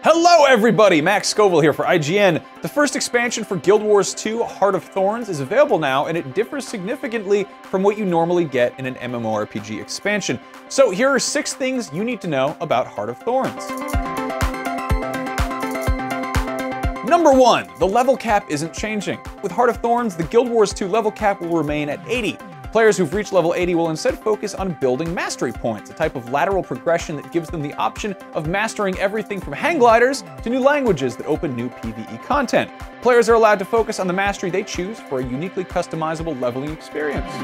Hello everybody, Max Scoville here for IGN. The first expansion for Guild Wars 2, Heart of Thorns, is available now, and it differs significantly from what you normally get in an MMORPG expansion. So here are 6 things you need to know about Heart of Thorns. Number 1, the level cap isn't changing. With Heart of Thorns, the Guild Wars 2 level cap will remain at 80. Players who've reached level 80 will instead focus on building mastery points, a type of lateral progression that gives them the option of mastering everything from hang gliders to new languages that open new PvE content. Players are allowed to focus on the mastery they choose for a uniquely customizable leveling experience.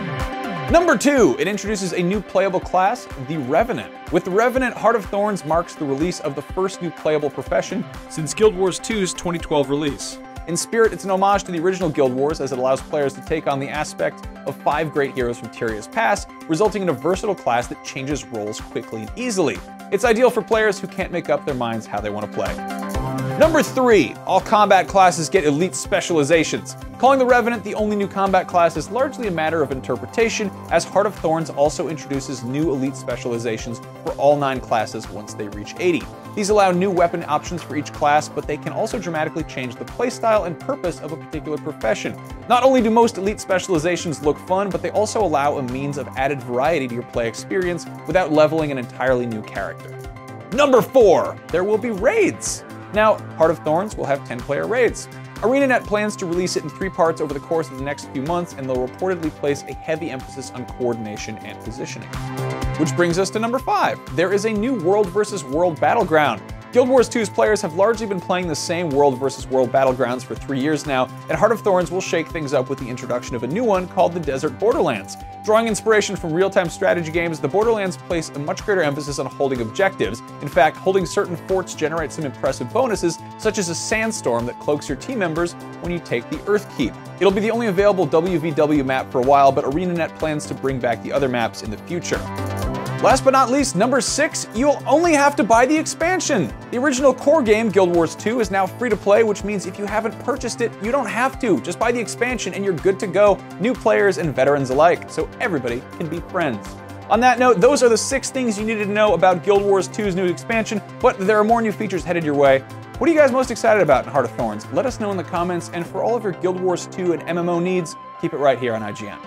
Number 2, it introduces a new playable class, the Revenant. With the Revenant, Heart of Thorns marks the release of the first new playable profession since Guild Wars 2's 2012 release. In spirit, it's an homage to the original Guild Wars, as it allows players to take on the aspect of 5 great heroes from Tyria's past, resulting in a versatile class that changes roles quickly and easily. It's ideal for players who can't make up their minds how they want to play. Number 3, all combat classes get elite specializations. Calling the Revenant the only new combat class is largely a matter of interpretation, as Heart of Thorns also introduces new elite specializations for all 9 classes once they reach 80. These allow new weapon options for each class, but they can also dramatically change the playstyle and purpose of a particular profession. Not only do most elite specializations look fun, but they also allow a means of added variety to your play experience without leveling an entirely new character. Number 4, there will be raids. Now, Heart of Thorns will have 10-player raids. ArenaNet plans to release it in 3 parts over the course of the next few months, and they'll reportedly place a heavy emphasis on coordination and positioning. Which brings us to number 5. There is a new World vs. World battleground. Guild Wars 2's players have largely been playing the same World vs. World battlegrounds for 3 years now, and Heart of Thorns will shake things up with the introduction of a new one called the Desert Borderlands. Drawing inspiration from real-time strategy games, the Borderlands place a much greater emphasis on holding objectives. In fact, holding certain forts generates some impressive bonuses, such as a sandstorm that cloaks your team members when you take the Earth Keep. It'll be the only available WVW map for a while, but ArenaNet plans to bring back the other maps in the future. Last but not least, number 6, you'll only have to buy the expansion. The original core game, Guild Wars 2, is now free to play, which means if you haven't purchased it, you don't have to. Just buy the expansion and you're good to go, new players and veterans alike, so everybody can be friends. On that note, those are the 6 things you needed to know about Guild Wars 2's new expansion, but there are more new features headed your way. What are you guys most excited about in Heart of Thorns? Let us know in the comments, and for all of your Guild Wars 2 and MMO needs, keep it right here on IGN.